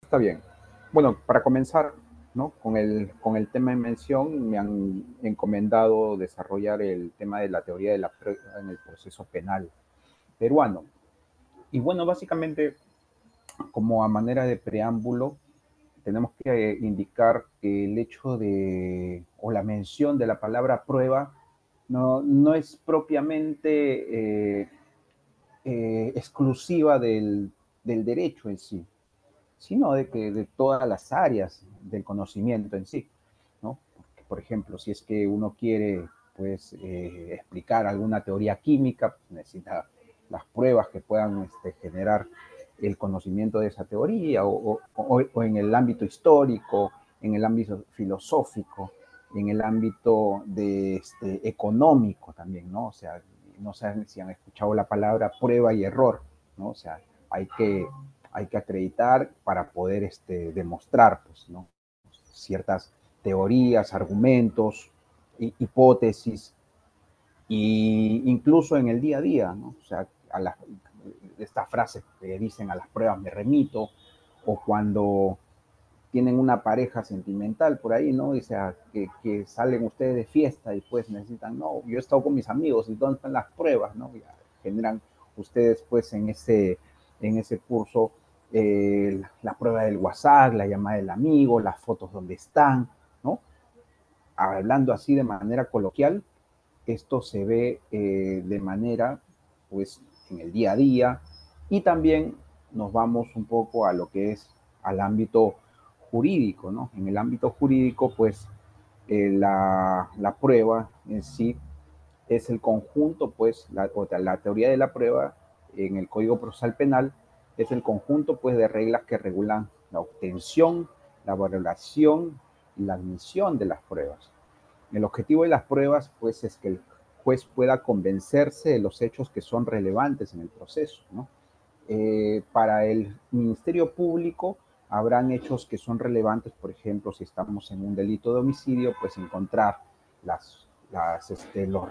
Está bien. Bueno, para comenzar, ¿no? Con el tema en mención, me han encomendado desarrollar el tema de la teoría de la prueba en el proceso penal peruano. Y bueno, básicamente, como a manera de preámbulo, tenemos que indicar que el hecho de, o la mención de la palabra prueba, no es propiamente exclusiva del derecho en sí, sino de todas las áreas del conocimiento en sí, ¿no? Porque, por ejemplo, si es que uno quiere, pues, explicar alguna teoría química, pues, necesita las pruebas que puedan generar el conocimiento de esa teoría, o en el ámbito histórico, en el ámbito filosófico, en el ámbito económico también, ¿no? O sea, no sé si han escuchado la palabra prueba y error, ¿no? O sea, hay que hay que acreditar para poder demostrar, pues, ¿no? Ciertas teorías, argumentos, hipótesis, y incluso en el día a día, ¿no? O sea, esta frase que dicen: a las pruebas me remito, o cuando tienen una pareja sentimental por ahí, ¿no? O sea, que salen ustedes de fiesta y pues necesitan, no, yo he estado con mis amigos, ¿y dónde están las pruebas? ¿No? Ya generan ustedes pues en ese curso la prueba del WhatsApp, la llamada del amigo, las fotos donde están, ¿no? Hablando así de manera coloquial, esto se ve de manera, pues, en el día a día, y también nos vamos un poco a lo que es al ámbito jurídico, ¿no? En el ámbito jurídico, pues, la prueba en sí es el conjunto, pues, la teoría de la prueba en el Código Procesal Penal es el conjunto, pues, de reglas que regulan la obtención, la valoración y la admisión de las pruebas. El objetivo de las pruebas, pues, es que el juez pueda convencerse de los hechos que son relevantes en el proceso, ¿no? Para el Ministerio Público habrán hechos que son relevantes, por ejemplo, si estamos en un delito de homicidio, pues encontrar los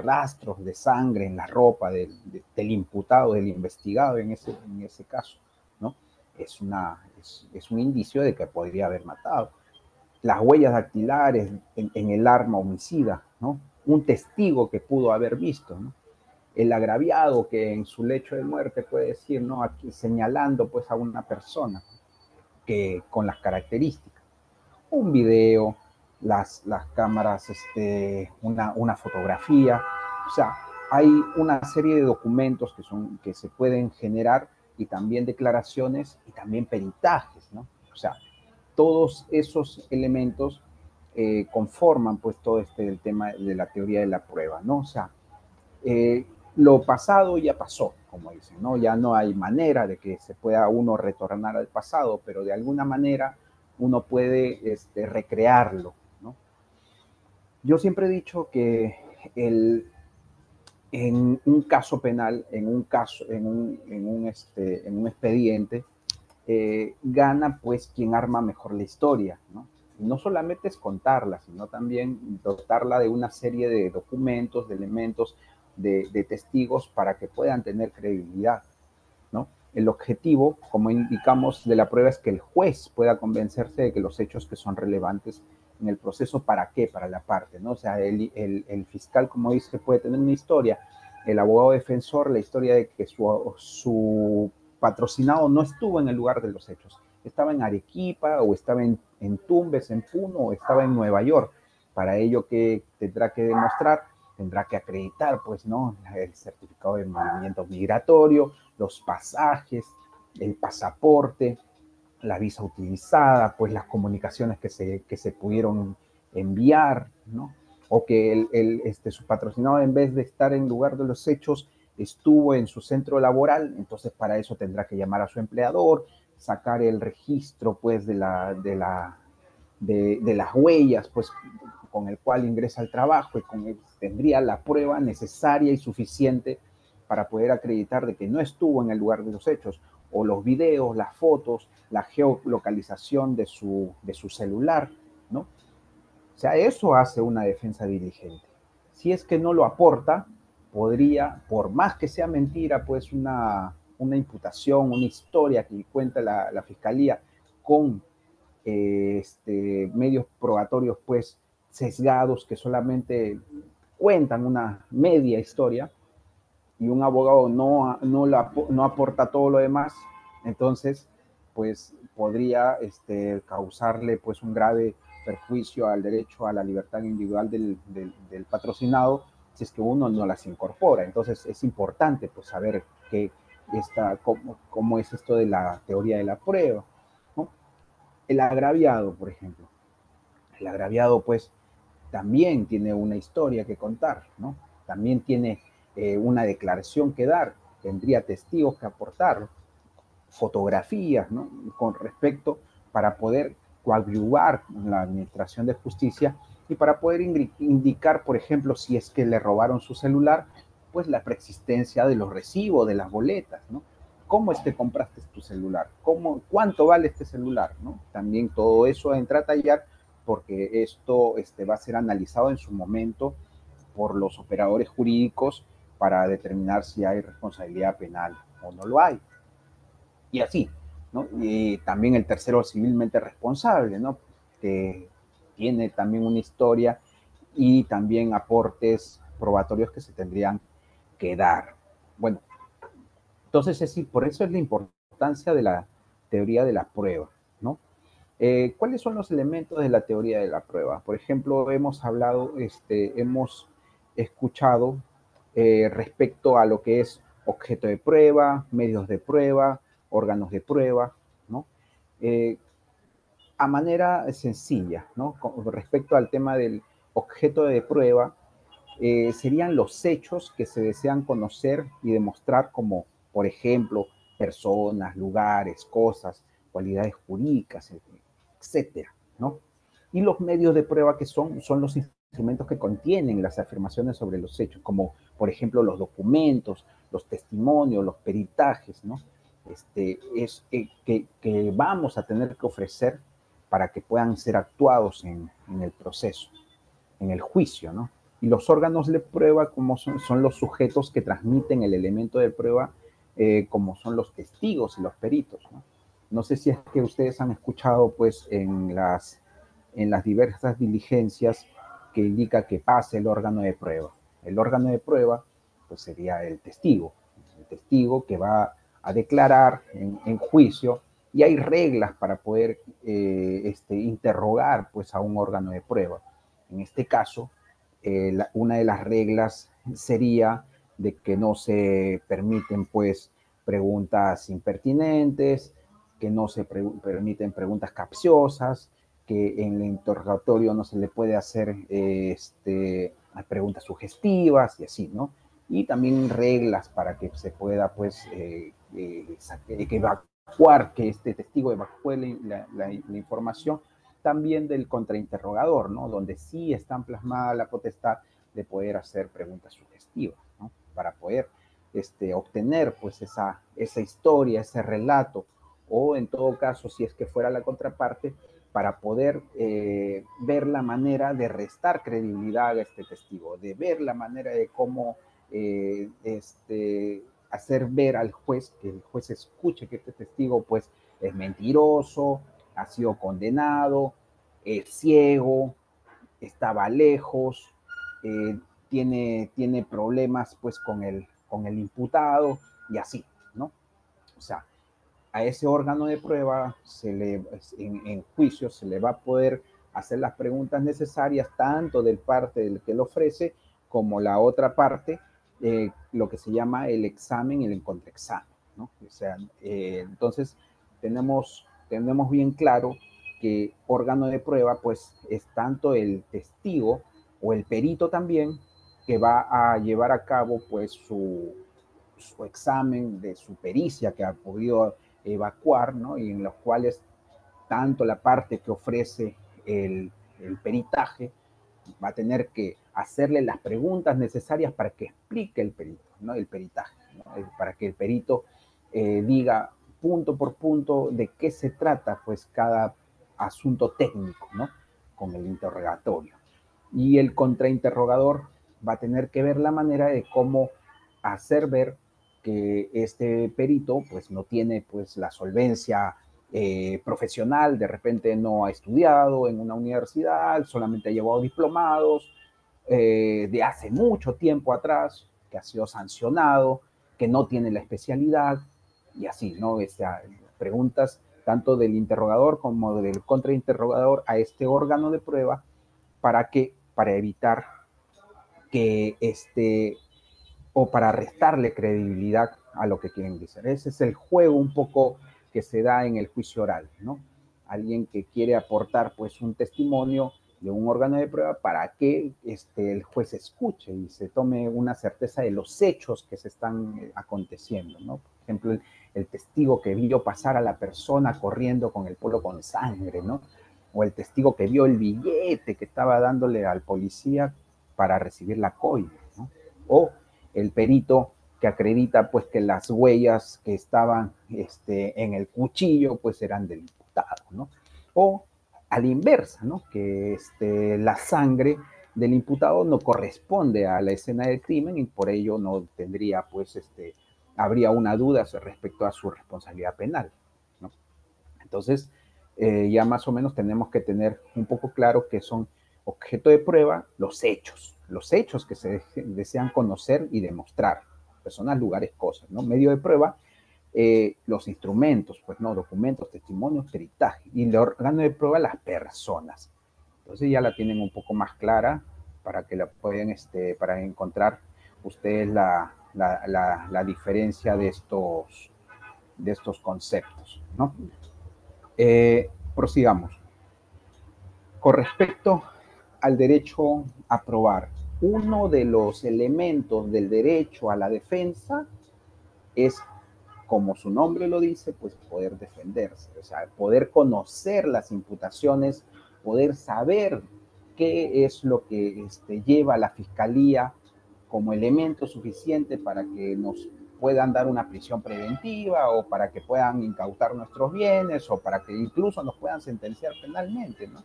rastros de sangre en la ropa del imputado, del investigado en ese caso, ¿no? Es un indicio de que podría haber matado. Las huellas dactilares en el arma homicida, ¿no? Un testigo que pudo haber visto, ¿no? El agraviado que en su lecho de muerte puede decir, ¿no? Aquí señalando pues a una persona que con las características. Un video, las cámaras, una fotografía. O sea, hay una serie de documentos que se pueden generar, y también declaraciones y también peritajes, ¿no? O sea, todos esos elementos conforman pues todo el tema de la teoría de la prueba, ¿no? O sea, lo pasado ya pasó, como dicen, ¿no? Ya no hay manera de que se pueda uno retornar al pasado, pero de alguna manera uno puede recrearlo, ¿no? Yo siempre he dicho que en un caso penal, en un expediente, gana pues quien arma mejor la historia, ¿no? Y no solamente es contarla, sino también dotarla de una serie de documentos, de elementos, de testigos para que puedan tener credibilidad, ¿no? El objetivo, como indicamos, de la prueba es que el juez pueda convencerse de que los hechos que son relevantes en el proceso, ¿para qué? Para la parte, ¿no? O sea, el fiscal, como dice, puede tener una historia, el abogado defensor la historia de que su patrocinado no estuvo en el lugar de los hechos, estaba en Arequipa, o estaba en Tumbes, en Puno, o estaba en Nueva York. Para ello, ¿qué tendrá que demostrar? Tendrá que acreditar, pues, ¿no? El certificado de movimiento migratorio, los pasajes, el pasaporte, la visa utilizada, pues las comunicaciones que se pudieron enviar, ¿no? O que su patrocinado, en vez de estar en lugar de los hechos, estuvo en su centro laboral. Entonces para eso tendrá que llamar a su empleador, sacar el registro pues de las huellas, pues, con el cual ingresa al trabajo, y tendría la prueba necesaria y suficiente para poder acreditar de que no estuvo en el lugar de los hechos, o los videos, las fotos, la geolocalización de su celular, ¿no? O sea, eso hace una defensa diligente. Si es que no lo aporta, podría, por más que sea mentira, pues una imputación, una historia que cuenta la fiscalía, con medios probatorios pues sesgados que solamente cuentan una media historia y un abogado no aporta todo lo demás, entonces pues podría causarle pues un grave perjuicio al derecho a la libertad individual del patrocinado si es que uno no las incorpora. Entonces es importante pues saber cómo es esto de la teoría de la prueba, ¿no? El agraviado, por ejemplo. El agraviado pues también tiene una historia que contar, ¿no? También tiene una declaración que dar, tendría testigos que aportar, fotografías, ¿no? Con respecto para poder coadyuvar la administración de justicia y para poder indicar, por ejemplo, si es que le robaron su celular, pues la preexistencia de los recibos, de las boletas, ¿no? ¿Cómo es que compraste tu celular? ¿Cuánto vale este celular? ¿No? También todo eso entra a tallar porque esto va a ser analizado en su momento por los operadores jurídicos para determinar si hay responsabilidad penal o no lo hay. Y así, ¿no? Y también el tercero civilmente responsable, ¿no? Que tiene también una historia y también aportes probatorios que se tendrían que dar. Bueno, entonces por eso es la importancia de la teoría de la prueba, ¿no? ¿Cuáles son los elementos de la teoría de la prueba? Por ejemplo, hemos escuchado respecto a lo que es objeto de prueba, medios de prueba, órganos de prueba, ¿no? Eh, a manera sencilla, ¿no? Con respecto al tema del objeto de prueba, serían los hechos que se desean conocer y demostrar como, por ejemplo, personas, lugares, cosas, cualidades jurídicas, etcétera, ¿no? Y los medios de prueba que son los instrumentos que contienen las afirmaciones sobre los hechos, como por ejemplo los documentos, los testimonios, los peritajes, ¿no? Que vamos a tener que ofrecer para que puedan ser actuados en el proceso, en el juicio, ¿no? Y los órganos de prueba, como son los sujetos que transmiten el elemento de prueba, como son los testigos y los peritos, ¿no? No sé si es que ustedes han escuchado, pues, en las diversas diligencias que indica que pase el órgano de prueba. El órgano de prueba, pues, sería el testigo que va a declarar en juicio y hay reglas para poder interrogar, pues, a un órgano de prueba. En este caso, una de las reglas sería de que no se permiten, pues, preguntas impertinentes, que no se permiten preguntas capciosas, que en el interrogatorio no se le puede hacer preguntas sugestivas y así, ¿no? Y también reglas para que se pueda, pues, que evacuar, que este testigo evacúe la información también del contrainterrogador, ¿no? Donde sí están plasmadas la potestad de poder hacer preguntas sugestivas, ¿no? Para poder obtener, pues, esa historia, ese relato, o en todo caso, si es que fuera la contraparte, para poder ver la manera de restar credibilidad a este testigo, de ver la manera de cómo hacer ver al juez, que el juez escuche que este testigo pues es mentiroso, ha sido condenado, es ciego, estaba lejos, tiene problemas pues con el imputado y así, ¿no? O sea, a ese órgano de prueba en juicio se le va a poder hacer las preguntas necesarias tanto del parte del que lo ofrece como la otra parte, lo que se llama el examen y el contraexamen, ¿no? O sea, entonces tenemos bien claro que órgano de prueba pues es tanto el testigo o el perito también que va a llevar a cabo pues su examen de su pericia que ha podido evacuar, ¿no? Y en los cuales tanto la parte que ofrece el peritaje va a tener que hacerle las preguntas necesarias para que explique el perito, ¿no? El peritaje, ¿no? Para que el perito diga punto por punto de qué se trata, pues, cada asunto técnico, ¿no? Con el interrogatorio. Y el contrainterrogador va a tener que ver la manera de cómo hacer ver que este perito pues no tiene pues la solvencia profesional, de repente no ha estudiado en una universidad, solamente ha llevado diplomados de hace mucho tiempo atrás, que ha sido sancionado, que no tiene la especialidad, y así, ¿no? Preguntas tanto del interrogador como del contrainterrogador a este órgano de prueba, ¿para qué? Para evitar que o para restarle credibilidad a lo que quieren decir. Ese es el juego un poco que se da en el juicio oral, ¿no? Alguien que quiere aportar pues un testimonio de un órgano de prueba para que el juez escuche y se tome una certeza de los hechos que se están aconteciendo, ¿no? Por ejemplo, el testigo que vio pasar a la persona corriendo con el polo con sangre, ¿no? O el testigo que vio el billete que estaba dándole al policía para recibir la coima, ¿no? O el perito que acredita pues que las huellas que estaban en el cuchillo pues eran del imputado, ¿no? O a la inversa, ¿no? Que la sangre del imputado no corresponde a la escena del crimen y por ello no tendría pues habría una duda respecto a su responsabilidad penal, ¿no? Entonces, ya más o menos tenemos que tener un poco claro que son objeto de prueba los hechos que se desean conocer y demostrar, personas, lugares, cosas, ¿no? Medio de prueba, los instrumentos, pues, ¿no? Documentos, testimonios, peritaje, y el órgano de prueba, las personas. Entonces ya la tienen un poco más clara para que la puedan, para encontrar ustedes la diferencia de estos conceptos, ¿no? Prosigamos. Con respecto al derecho a probar, uno de los elementos del derecho a la defensa es, como su nombre lo dice, pues poder defenderse, o sea, poder conocer las imputaciones, poder saber qué es lo que lleva la fiscalía como elemento suficiente para que nos puedan dar una prisión preventiva o para que puedan incautar nuestros bienes o para que incluso nos puedan sentenciar penalmente, ¿no?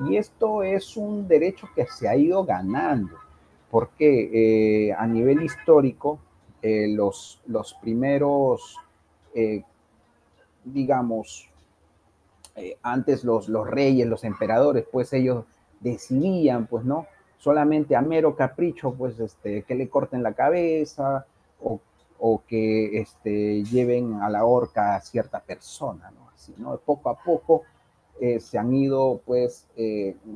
Y esto es un derecho que se ha ido ganando, porque a nivel histórico, los primeros, eh, digamos, antes los reyes, los emperadores, pues ellos decidían, pues, ¿no? Solamente a mero capricho, pues, que le corten la cabeza o que lleven a la horca a cierta persona, ¿no? Así, ¿no? Poco a poco se han ido, pues,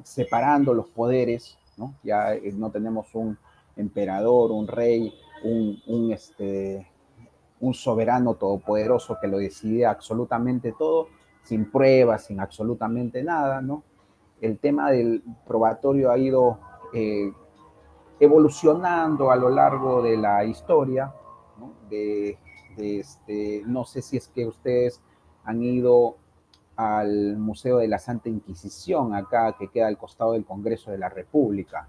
separando los poderes, ¿no? Ya no tenemos un emperador, un rey, un soberano todopoderoso que lo decide absolutamente todo, sin pruebas, sin absolutamente nada, ¿no? El tema del probatorio ha ido evolucionando a lo largo de la historia, ¿no? No sé si es que ustedes han ido al Museo de la Santa Inquisición, acá que queda al costado del Congreso de la República.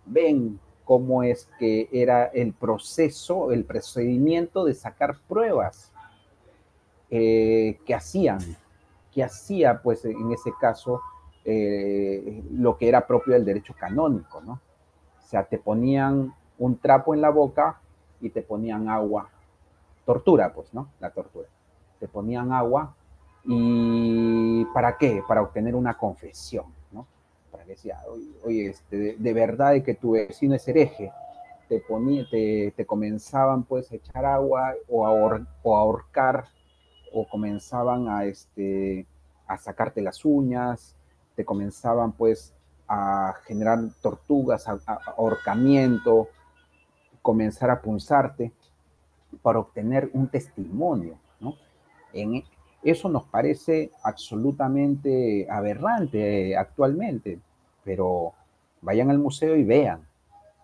Ven cómo es que era el proceso, el procedimiento de sacar pruebas que hacía pues en ese caso lo que era propio del derecho canónico, ¿no? O sea, te ponían un trapo en la boca y te ponían agua, tortura pues, ¿no? La tortura. Te ponían agua y ¿para qué? Para obtener una confesión, ¿no? Para que decía, oye, de verdad que tu vecino es hereje, te comenzaban pues a echar agua o a ahorcar o comenzaban a sacarte las uñas, te comenzaban pues a generar tortugas, ahorcamiento, comenzar a punzarte para obtener un testimonio, ¿no? En, eso nos parece absolutamente aberrante actualmente, pero vayan al museo y vean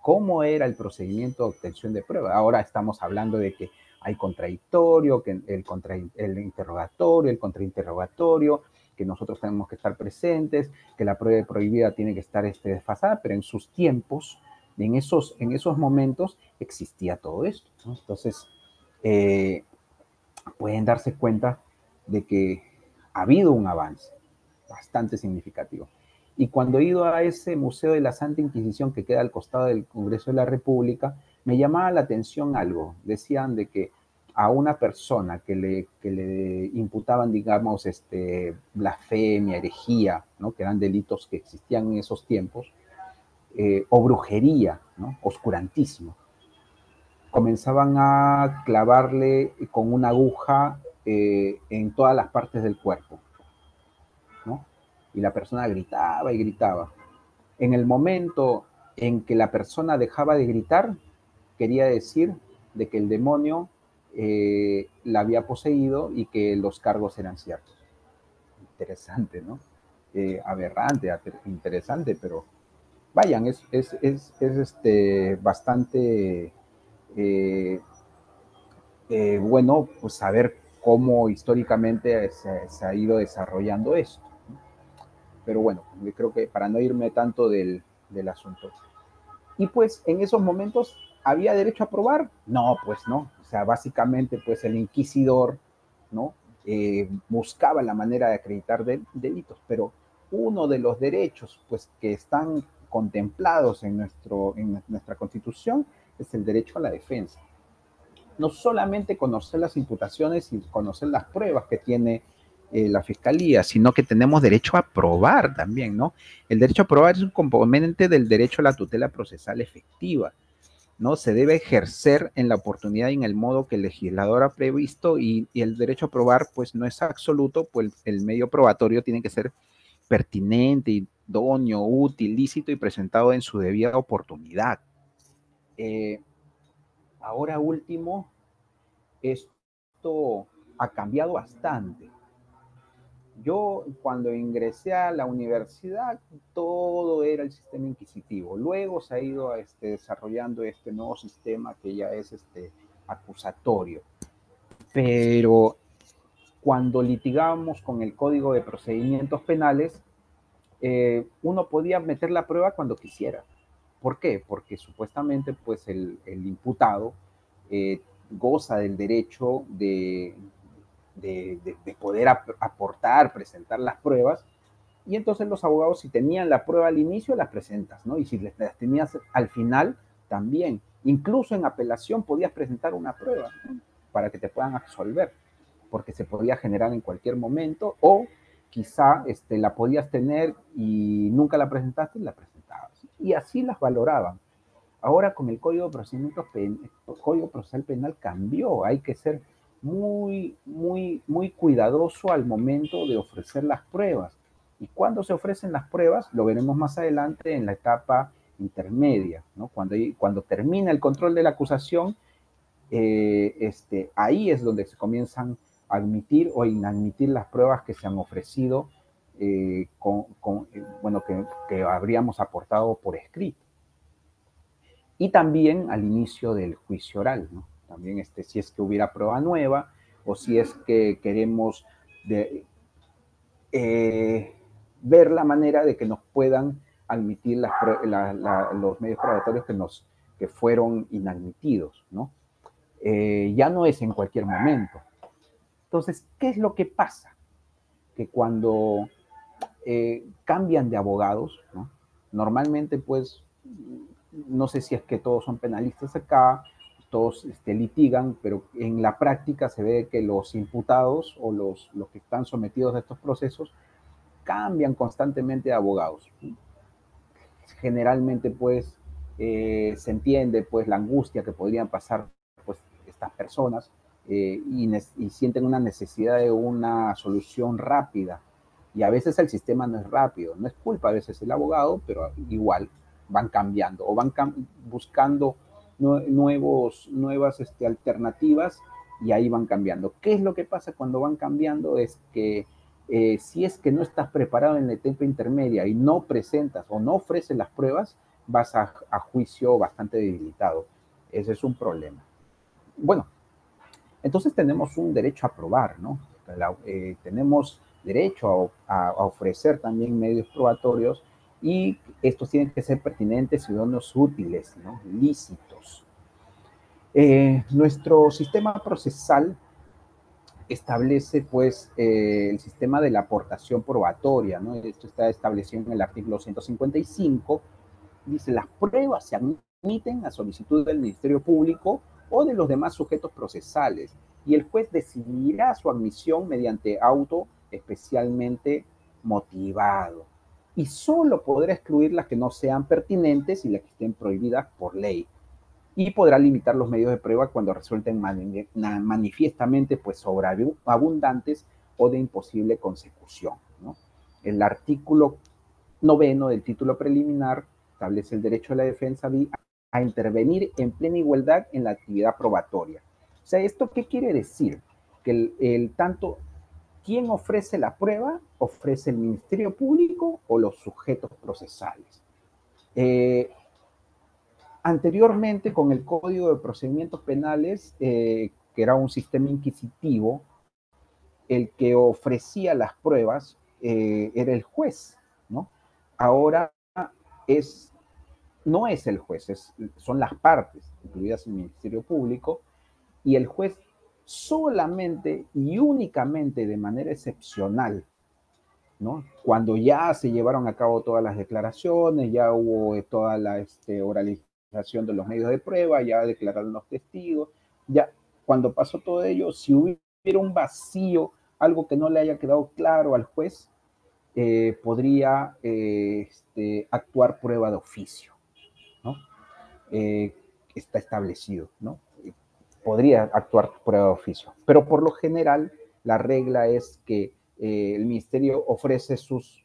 cómo era el procedimiento de obtención de prueba. Ahora estamos hablando de que hay contradictorio, que el interrogatorio, el contrainterrogatorio, que nosotros tenemos que estar presentes, que la prueba prohibida tiene que estar desfasada, pero en sus tiempos, en esos momentos, existía todo esto, ¿no? Entonces, eh, pueden darse cuenta de que ha habido un avance bastante significativo. Y cuando he ido a ese Museo de la Santa Inquisición que queda al costado del Congreso de la República, me llamaba la atención algo. Decían de que a una persona que le imputaban, digamos, blasfemia, herejía, ¿no? Que eran delitos que existían en esos tiempos, o brujería, ¿no? Oscurantismo, comenzaban a clavarle con una aguja en todas las partes del cuerpo, ¿no? Y la persona gritaba y gritaba. En el momento en que la persona dejaba de gritar, quería decir de que el demonio la había poseído y que los cargos eran ciertos. Interesante, ¿no? Aberrante, interesante, pero vayan, bastante eh, bueno, pues saber cómo históricamente se ha ido desarrollando esto. Pero bueno, yo creo que para no irme tanto del asunto. Y pues en esos momentos, ¿había derecho a probar? No, pues no. O sea, básicamente pues el inquisidor, ¿no? Buscaba la manera de acreditar delitos, pero uno de los derechos pues que están contemplados en nuestra Constitución es el derecho a la defensa. No solamente conocer las imputaciones y conocer las pruebas que tiene la fiscalía, sino que tenemos derecho a probar también, ¿no? El derecho a probar es un componente del derecho a la tutela procesal efectiva, ¿no? Se debe ejercer en la oportunidad y en el modo que el legislador ha previsto y el derecho a probar, pues no es absoluto, pues el medio probatorio tiene que ser pertinente, idóneo, útil, lícito y presentado en su debida oportunidad. Eh, Ahora último, esto ha cambiado bastante. Yo cuando ingresé a la universidad, todo era el sistema inquisitivo. Luego se ha ido desarrollando este nuevo sistema que ya es acusatorio. Pero cuando litigábamos con el Código de Procedimientos Penales, uno podía meter la prueba cuando quisiera. ¿Por qué? Porque supuestamente pues el imputado goza del derecho de poder aportar, presentar las pruebas, y entonces los abogados, si tenían la prueba al inicio, las presentas, ¿no? Y si las tenías al final, también. Incluso en apelación podías presentar una prueba, ¿no? Para que te puedan absolver, porque se podía generar en cualquier momento, o quizá la podías tener y nunca la presentaste y la presentabas. Y así las valoraban. Ahora con el Código Procesal Penal cambió, hay que ser muy cuidadoso al momento de ofrecer las pruebas. Y cuando se ofrecen las pruebas, lo veremos más adelante en la etapa intermedia, ¿no? Cuando termina el control de la acusación, ahí es donde se comienzan a admitir o inadmitir las pruebas que se han ofrecido, bueno, que habríamos aportado por escrito. Y también al inicio del juicio oral, ¿no? También si es que hubiera prueba nueva o si es que queremos ver la manera de que nos puedan admitir los medios probatorios que fueron inadmitidos, ¿no? Ya no es en cualquier momento. Entonces, ¿qué es lo que pasa? Que cuando cambian de abogados, ¿no? Normalmente, pues, no sé si es que todos son penalistas acá, todos litigan, pero en la práctica se ve que los imputados o los que están sometidos a estos procesos cambian constantemente de abogados. Generalmente, pues, se entiende, pues, la angustia que podrían pasar, pues, estas personas y sienten una necesidad de una solución rápida. Y a veces el sistema no es rápido, no es culpa a veces el abogado, pero igual van cambiando o van buscando nuevas alternativas y ahí van cambiando. ¿Qué es lo que pasa cuando van cambiando? Es que si es que no estás preparado en la etapa intermedia y no presentas o no ofreces las pruebas, vas a juicio bastante debilitado. Ese es un problema. Bueno, entonces tenemos un derecho a probar, ¿no? Tenemos derecho a ofrecer también medios probatorios y estos tienen que ser pertinentes, idóneos, útiles, ¿no? Lícitos. Nuestro sistema procesal establece pues el sistema de la aportación probatoria, ¿no? Esto está establecido en el artículo 155, dice las pruebas se admiten a solicitud del Ministerio Público o de los demás sujetos procesales, y el juez decidirá su admisión mediante auto especialmente motivado. Y solo podrá excluir las que no sean pertinentes y las que estén prohibidas por ley. Y podrá limitar los medios de prueba cuando resulten manifiestamente pues, sobreabundantes o de imposible consecución, ¿no? El artículo 9 del título preliminar establece el derecho de la defensa a intervenir en plena igualdad en la actividad probatoria. O sea, ¿esto qué quiere decir? Que tanto quien ofrece la prueba, ofrece el Ministerio Público o los sujetos procesales. Anteriormente, con el Código de Procedimientos Penales, que era un sistema inquisitivo, el que ofrecía las pruebas era el juez, ¿no? Ahora es, no es el juez, son las partes, incluidas el Ministerio Público, y el juez solamente y únicamente de manera excepcional, ¿no? Cuando ya se llevaron a cabo todas las declaraciones, ya hubo toda la oralización de los medios de prueba, ya declararon los testigos, ya cuando pasó todo ello, si hubiera un vacío, algo que no le haya quedado claro al juez, podría actuar prueba de oficio, ¿no? Está establecido, ¿no? Podría actuar prueba de oficio, pero por lo general la regla es que el ministerio ofrece sus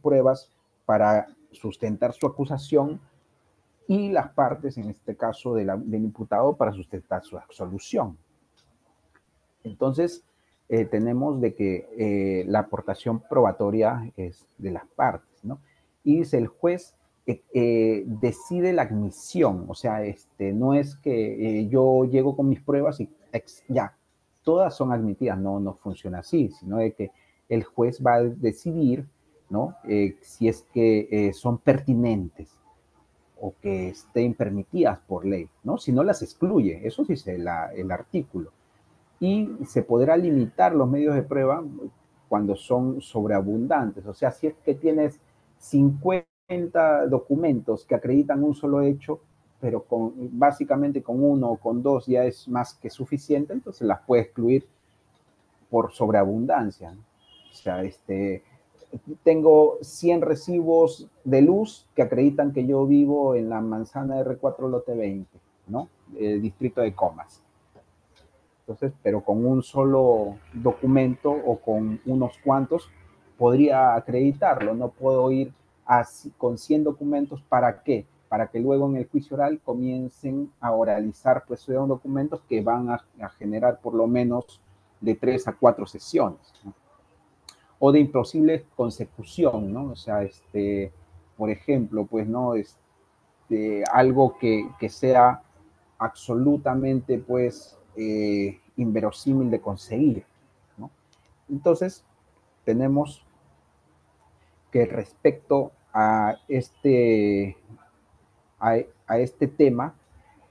pruebas para sustentar su acusación y las partes, en este caso del imputado, para sustentar su absolución. Entonces, tenemos de que la aportación probatoria es de las partes, ¿no? Y dice, el juez decide la admisión, o sea, no es que yo llego con mis pruebas y ya, todas son admitidas, no funciona así, sino de que el juez va a decidir, ¿no? Si es que son pertinentes o que estén permitidas por ley, ¿no? Si no las excluye, eso dice el artículo. Y se podrá limitar los medios de prueba cuando son sobreabundantes. O sea, si es que tienes 50 documentos que acreditan un solo hecho, pero básicamente con uno o con dos ya es más que suficiente, entonces las puedes excluir por sobreabundancia, ¿no? O sea, tengo 100 recibos de luz que acreditan que yo vivo en la manzana R4 lote 20, ¿no? Distrito de Comas. Entonces, pero con un solo documento o con unos cuantos podría acreditarlo. No puedo ir así, con 100 documentos. ¿Para qué? Para que luego en el juicio oral comiencen a oralizar, pues son documentos que van a generar por lo menos de 3 a 4 sesiones, ¿no? O de imposible consecución, ¿no? O sea, por ejemplo, pues, ¿no? Algo que sea absolutamente, pues, inverosímil de conseguir, ¿no? Entonces, tenemos que respecto a este tema,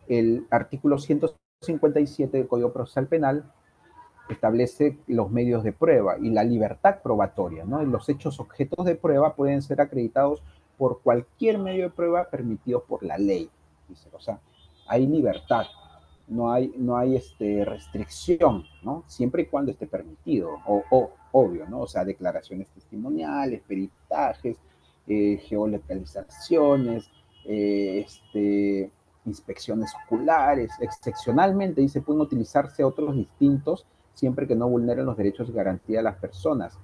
el artículo 157 del Código Procesal Penal establece los medios de prueba y la libertad probatoria, ¿no? Los hechos objetos de prueba pueden ser acreditados por cualquier medio de prueba permitido por la ley. Dice, o sea, hay libertad, no hay restricción, ¿no? Siempre y cuando esté permitido, obvio, ¿no? O sea, declaraciones testimoniales, peritajes, geolocalizaciones, inspecciones oculares, excepcionalmente, dice, pueden utilizarse otros distintos siempre que no vulneren los derechos y garantía de las personas.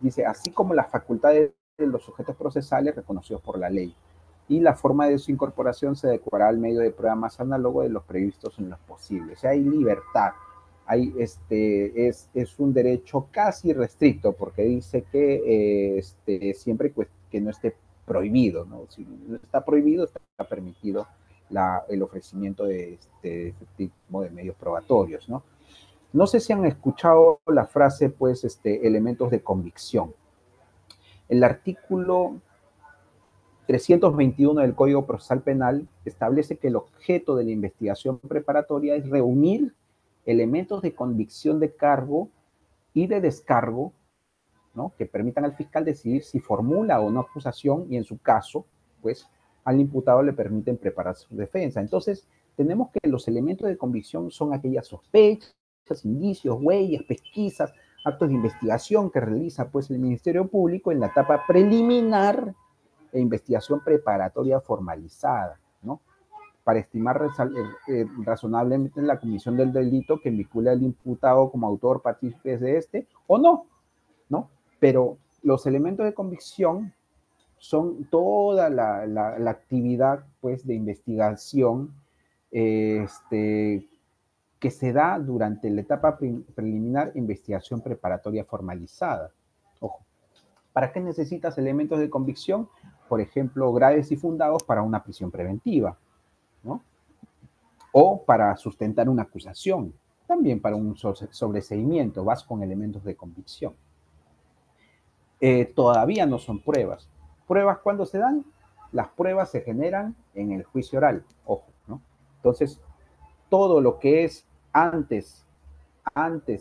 Dice, así como las facultades de los sujetos procesales reconocidos por la ley. Y la forma de su incorporación se adecuará al medio de prueba más análogo de los previstos en los posibles. O sea, hay libertad. Es un derecho casi restricto porque dice que siempre que no esté prohibido, ¿no? Si no está prohibido, está permitido el ofrecimiento de este tipo de medios probatorios, ¿no? No sé si han escuchado la frase, pues, elementos de convicción. El artículo 321 del Código Procesal Penal establece que el objeto de la investigación preparatoria es reunir elementos de convicción de cargo y de descargo, ¿no? Que permitan al fiscal decidir si formula o no acusación y en su caso, pues, al imputado le permiten preparar su defensa. Entonces, tenemos que los elementos de convicción son aquellas sospechas, indicios, huellas, pesquisas, actos de investigación que realiza pues el Ministerio Público en la etapa preliminar e investigación preparatoria formalizada, ¿no? Para estimar razonablemente la comisión del delito que vincula al imputado como autor, partícipe de este, o no, ¿no? Pero los elementos de convicción son toda la actividad, pues, de investigación que se da durante la etapa preliminar investigación preparatoria formalizada. Ojo, ¿para qué necesitas elementos de convicción? Por ejemplo, graves y fundados para una prisión preventiva, ¿no? O para sustentar una acusación, también para un sobreseimiento, vas con elementos de convicción. Todavía no son pruebas. ¿Pruebas cuándo se dan? Las pruebas se generan en el juicio oral, ojo, ¿no? Entonces, todo lo que es antes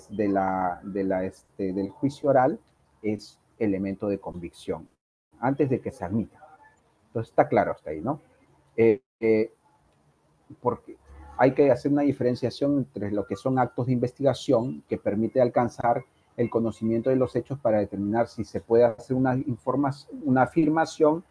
del juicio oral es elemento de convicción, antes de que se admita. Entonces, está claro hasta ahí, ¿no? Porque hay que hacer una diferenciación entre lo que son actos de investigación que permite alcanzar el conocimiento de los hechos para determinar si se puede hacer una afirmación,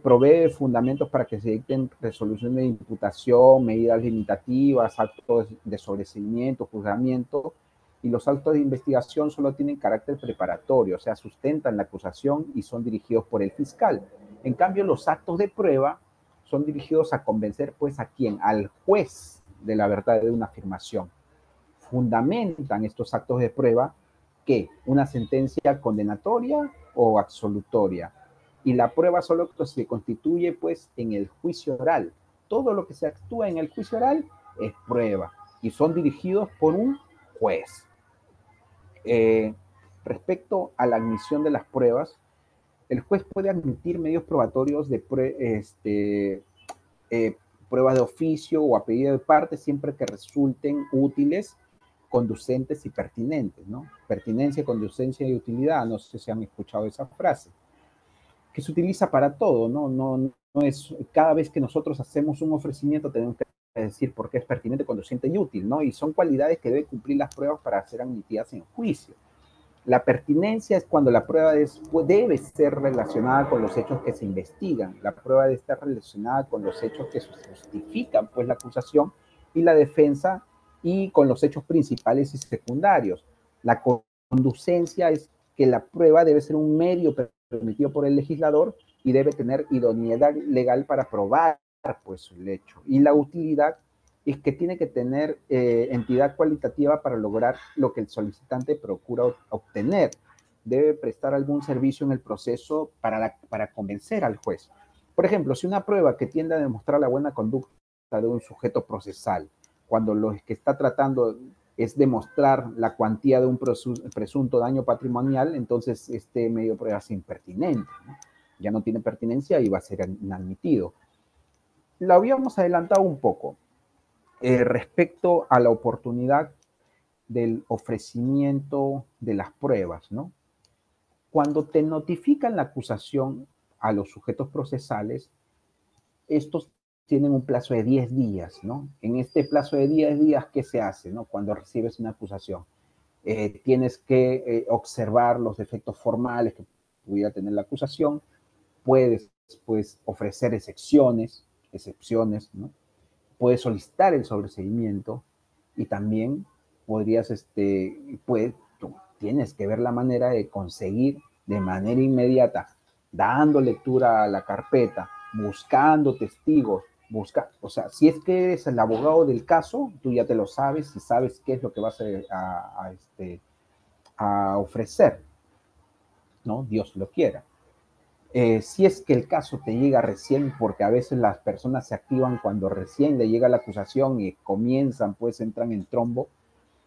provee fundamentos para que se dicten resoluciones de imputación, medidas limitativas, actos de sobreseimiento, juzgamiento, y los actos de investigación solo tienen carácter preparatorio, o sea, sustentan la acusación y son dirigidos por el fiscal. En cambio, los actos de prueba son dirigidos a convencer, pues, ¿a quién? Al juez de la verdad de una afirmación. Fundamentan estos actos de prueba que una sentencia condenatoria o absolutoria. Y la prueba solo se constituye, pues, en el juicio oral. Todo lo que se actúa en el juicio oral es prueba y son dirigidos por un juez. Respecto a la admisión de las pruebas, el juez puede admitir medios probatorios de pruebas de oficio o a pedido de parte siempre que resulten útiles, conducentes y pertinentes, ¿no? Pertinencia, conducencia y utilidad, no sé si han escuchado esa frase, que se utiliza para todo, ¿no? No es, cada vez que nosotros hacemos un ofrecimiento tenemos que decir por qué es pertinente, conducente y útil, ¿no? Y son cualidades que deben cumplir las pruebas para ser admitidas en juicio. La pertinencia es cuando la prueba debe ser relacionada con los hechos que se investigan. La prueba debe estar relacionada con los hechos que justifican, pues, la acusación y la defensa y con los hechos principales y secundarios. La conducencia es que la prueba debe ser un medio permitido por el legislador y debe tener idoneidad legal para probar, pues, el hecho. Y la utilidad es que tiene que tener entidad cualitativa para lograr lo que el solicitante procura obtener. Debe prestar algún servicio en el proceso para convencer al juez. Por ejemplo, si una prueba que tiende a demostrar la buena conducta de un sujeto procesal, cuando lo que está tratando es demostrar la cuantía de un presunto daño patrimonial, entonces este medio de prueba es impertinente, ¿no? Ya no tiene pertinencia y va a ser inadmitido. Lo habíamos adelantado un poco. Respecto a la oportunidad del ofrecimiento de las pruebas, ¿no? Cuando te notifican la acusación a los sujetos procesales, estos tienen un plazo de 10 días, ¿no? En este plazo de 10 días, ¿qué se hace, no? Cuando recibes una acusación, tienes que observar los defectos formales que pudiera tener la acusación, puedes, pues, ofrecer excepciones, ¿no? Puedes solicitar el sobreseimiento y también podrías, pues, tú tienes que ver la manera de conseguir de manera inmediata, dando lectura a la carpeta, buscando testigos, o sea, si es que eres el abogado del caso, tú ya te lo sabes y sabes qué es lo que vas a ofrecer, ¿no? Dios lo quiera. Si es que el caso te llega recién, porque a veces las personas se activan cuando recién le llega la acusación y comienzan, pues entran en trombo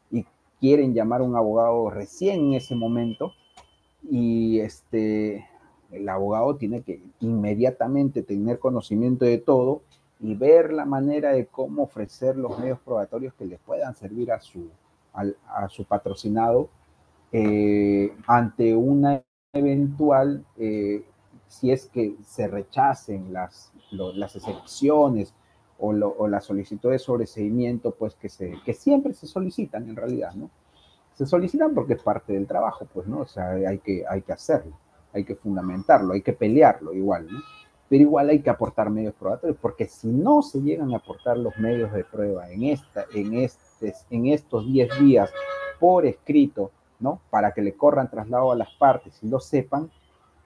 y quieren llamar a un abogado recién en ese momento y el abogado tiene que inmediatamente tener conocimiento de todo y ver la manera de cómo ofrecer los medios probatorios que le puedan servir a su patrocinado ante una eventual, si es que se rechacen las excepciones o la solicitud de sobreseimiento, pues que siempre se solicitan en realidad, ¿no? Se solicitan porque es parte del trabajo, pues, ¿no? O sea, hay que hacerlo, hay que fundamentarlo, hay que pelearlo igual, ¿no? Pero igual hay que aportar medios probatorios, porque si no se llegan a aportar los medios de prueba en estos 10 días por escrito, ¿no? Para que le corran traslado a las partes y lo sepan,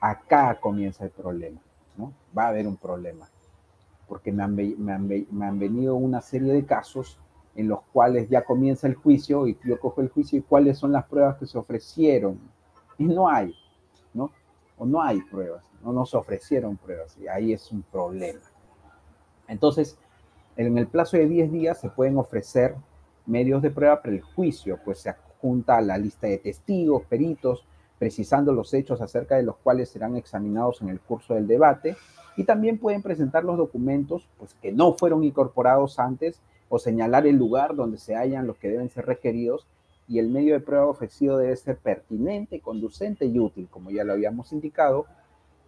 acá comienza el problema, ¿no? Va a haber un problema, porque me han venido una serie de casos en los cuales ya comienza el juicio y yo cojo el juicio y cuáles son las pruebas que se ofrecieron. Y no hay, ¿no? O no hay pruebas, no nos ofrecieron pruebas y ahí es un problema. Entonces, en el plazo de 10 días se pueden ofrecer medios de prueba para el juicio, pues se adjunta la lista de testigos, peritos, precisando los hechos acerca de los cuales serán examinados en el curso del debate, y también pueden presentar los documentos pues, que no fueron incorporados antes o señalar el lugar donde se hallan los que deben ser requeridos, y el medio de prueba ofrecido debe ser pertinente, conducente y útil, como ya lo habíamos indicado,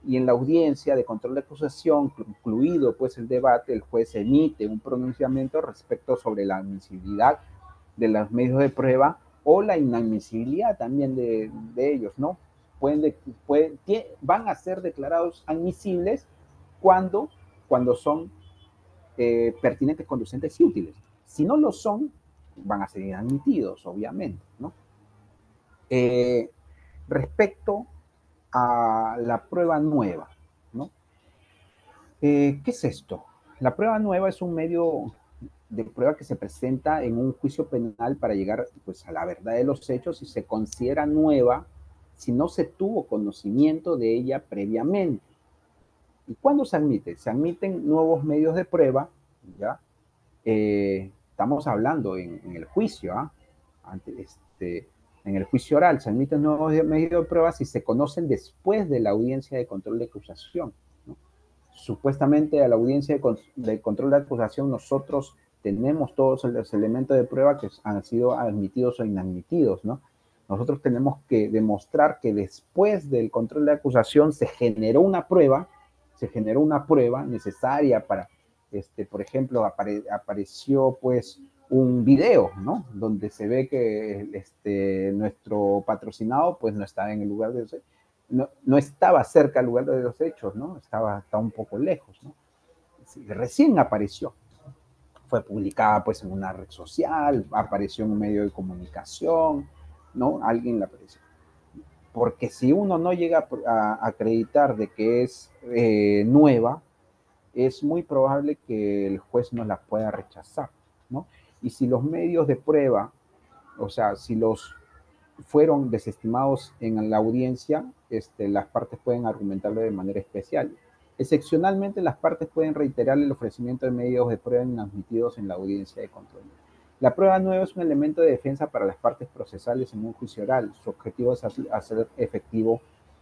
y en la audiencia de control de acusación, concluido pues el debate, el juez emite un pronunciamiento respecto sobre la admisibilidad de los medios de prueba o la inadmisibilidad también de ellos, ¿no? Van a ser declarados admisibles cuando, cuando son pertinentes, conducentes y útiles. Si no lo son, van a ser inadmitidos, obviamente, ¿no? Eh, Respecto a la prueba nueva, ¿no? ¿Qué es esto? La prueba nueva es un medio de prueba que se presenta en un juicio penal para llegar pues, a la verdad de los hechos y se considera nueva si no se tuvo conocimiento de ella previamente. ¿Y cuándo se admite? Se admiten nuevos medios de prueba, ¿ya? Estamos hablando en el juicio, ¿ah? En el juicio oral se admiten nuevos medios de prueba si se conocen después de la audiencia de control de acusación, ¿no? Supuestamente a la audiencia de control de acusación nosotros tenemos todos los elementos de prueba que han sido admitidos o inadmitidos, ¿no? Nosotros tenemos que demostrar que después del control de acusación se generó una prueba necesaria para, por ejemplo, apareció pues un video, ¿no? Donde se ve que nuestro patrocinado pues no estaba en el lugar de no estaba cerca al lugar de los hechos, ¿no? Estaba un poco lejos, ¿no? Sí, recién apareció. Fue publicada pues en una red social, apareció en un medio de comunicación, ¿no? Alguien la apareció. Porque si uno no llega a acreditar de que es nueva, es muy probable que el juez no la pueda rechazar, ¿no? Y si los medios de prueba, o sea, si los fueron desestimados en la audiencia, las partes pueden argumentarlo de manera especial. Excepcionalmente, las partes pueden reiterar el ofrecimiento de medios de prueba inadmitidos en la audiencia de control. La prueba nueva es un elemento de defensa para las partes procesales en un juicio oral. Su objetivo es hacer efectivo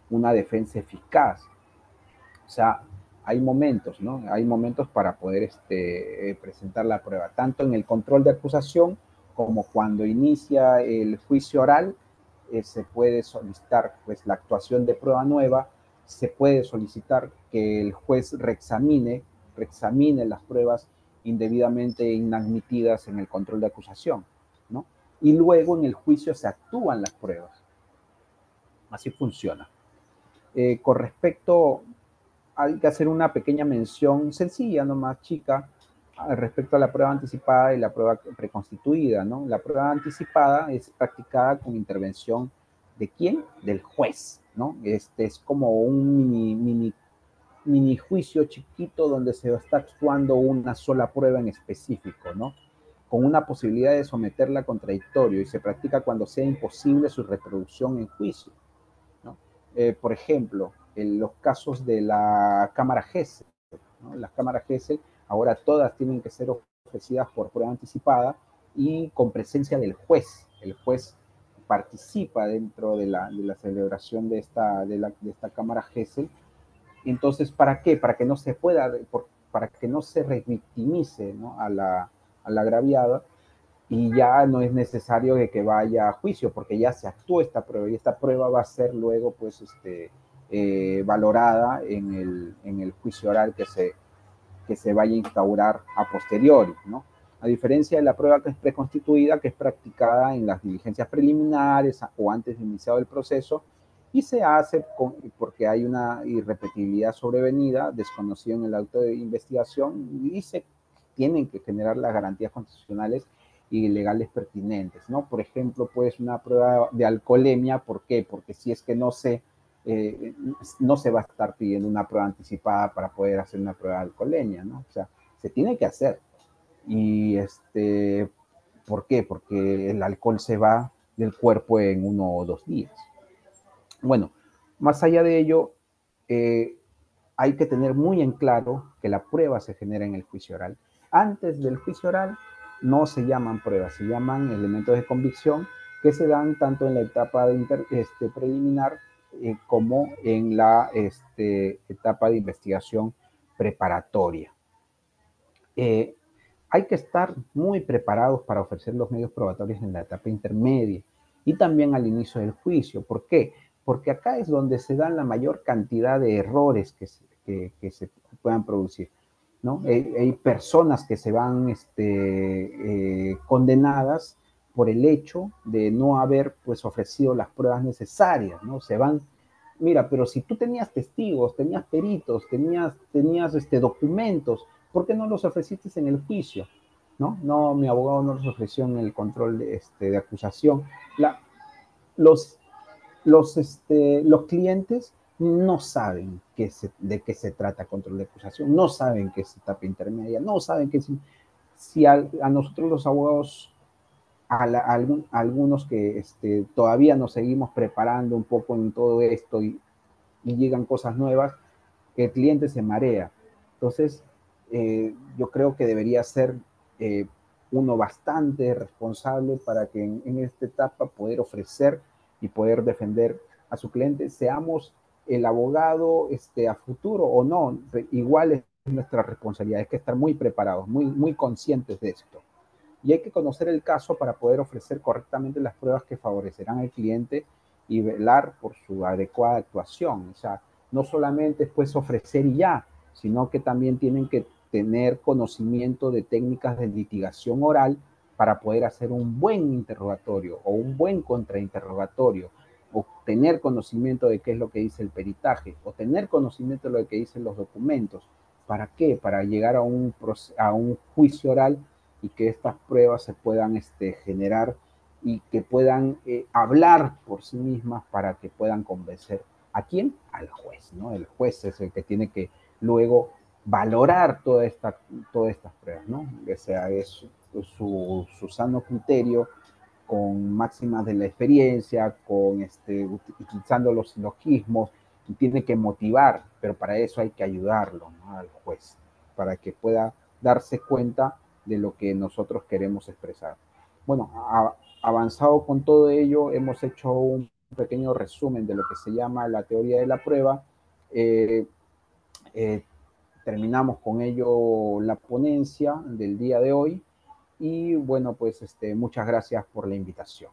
una defensa eficaz. O sea, hay momentos, ¿no? Hay momentos para poder presentar la prueba, tanto en el control de acusación como cuando inicia el juicio oral, se puede solicitar pues la actuación de prueba nueva, se puede solicitar que el juez reexamine las pruebas indebidamente inadmitidas en el control de acusación, ¿no? Y luego en el juicio se actúan las pruebas. Así funciona. Con respecto, hay que hacer una pequeña mención sencilla, nomás chica, respecto a la prueba anticipada y la prueba preconstituida, ¿no? La prueba anticipada es practicada con intervención de quién? Del juez, ¿no? Este es como un mini juicio chiquito donde se está actuando una sola prueba en específico, ¿no? Con una posibilidad de someterla a contradictorio y se practica cuando sea imposible su reproducción en juicio, ¿no? Por ejemplo, en los casos de la Cámara GESEL, ¿no? Las cámaras GESEL ahora todas tienen que ser ofrecidas por prueba anticipada y con presencia del juez. El juez participa dentro de la celebración de esta Cámara GESEL. Entonces, ¿para qué? Para que no se pueda, para que no se revictimice, ¿no? a la agraviada, y ya no es necesario de que vaya a juicio porque ya se actuó esta prueba y esta prueba va a ser luego pues valorada en el juicio oral que se vaya a instaurar a posteriori, ¿no? A diferencia de la prueba que es preconstituida, que es practicada en las diligencias preliminares o antes de iniciado el proceso, y se hace porque hay una irrepetibilidad sobrevenida, desconocida en el acto de investigación, y se tienen que generar las garantías constitucionales y legales pertinentes, ¿no? Por ejemplo, pues una prueba de alcoholemia, ¿por qué? Porque si es que no se va a estar pidiendo una prueba anticipada para poder hacer una prueba de alcoholemia, ¿no? O sea, se tiene que hacer. Y ¿por qué? Porque el alcohol se va del cuerpo en 1 o 2 días. Bueno, más allá de ello, eh, hay que tener muy en claro que la prueba se genera en el juicio oral. Antes del juicio oral no se llaman pruebas, se llaman elementos de convicción que se dan tanto en la etapa preliminar como en la etapa de investigación preparatoria. Eh, Hay que estar muy preparados para ofrecer los medios probatorios en la etapa intermedia y también al inicio del juicio. ¿Por qué? Porque acá es donde se dan la mayor cantidad de errores que se puedan producir, ¿no? Hay personas que se van condenadas por el hecho de no haber pues ofrecido las pruebas necesarias, ¿no? Se van, mira, pero si tú tenías testigos, tenías peritos, tenías documentos, ¿por qué no los ofreciste en el juicio? ¿No? No, mi abogado no los ofreció en el control de acusación. La, los, los clientes no saben de qué se trata control de acusación, no saben qué es etapa intermedia, no saben qué si a nosotros los abogados, a algunos que todavía nos seguimos preparando un poco en todo esto y llegan cosas nuevas, el cliente se marea. Entonces, yo creo que debería ser eh, uno bastante responsable para que en esta etapa poder ofrecer y poder defender a su cliente, seamos el abogado a futuro o no, igual es nuestra responsabilidad, hay que estar muy preparados, muy conscientes de esto. Y hay que conocer el caso para poder ofrecer correctamente las pruebas que favorecerán al cliente y velar por su adecuada actuación. O sea, no solamente pues ofrecer y ya, sino que también tienen que tener conocimiento de técnicas de litigación oral para poder hacer un buen interrogatorio o un buen contrainterrogatorio, o tener conocimiento de qué es lo que dice el peritaje, o tener conocimiento de lo que dicen los documentos. ¿Para qué? Para llegar a un juicio oral y que estas pruebas se puedan generar y que puedan hablar por sí mismas para que puedan convencer. ¿A quién? Al juez, ¿no? El juez es el que tiene que luego valorar todas estas pruebas, ¿no? O sea, es su sano criterio, con máximas de la experiencia, utilizando los silogismos, y tiene que motivar, pero para eso hay que ayudarlo, ¿no? Al juez, para que pueda darse cuenta de lo que nosotros queremos expresar. Bueno, avanzado con todo ello, hemos hecho un pequeño resumen de lo que se llama la teoría de la prueba. Eh, eh, Terminamos con ello la ponencia del día de hoy y bueno, pues muchas gracias por la invitación.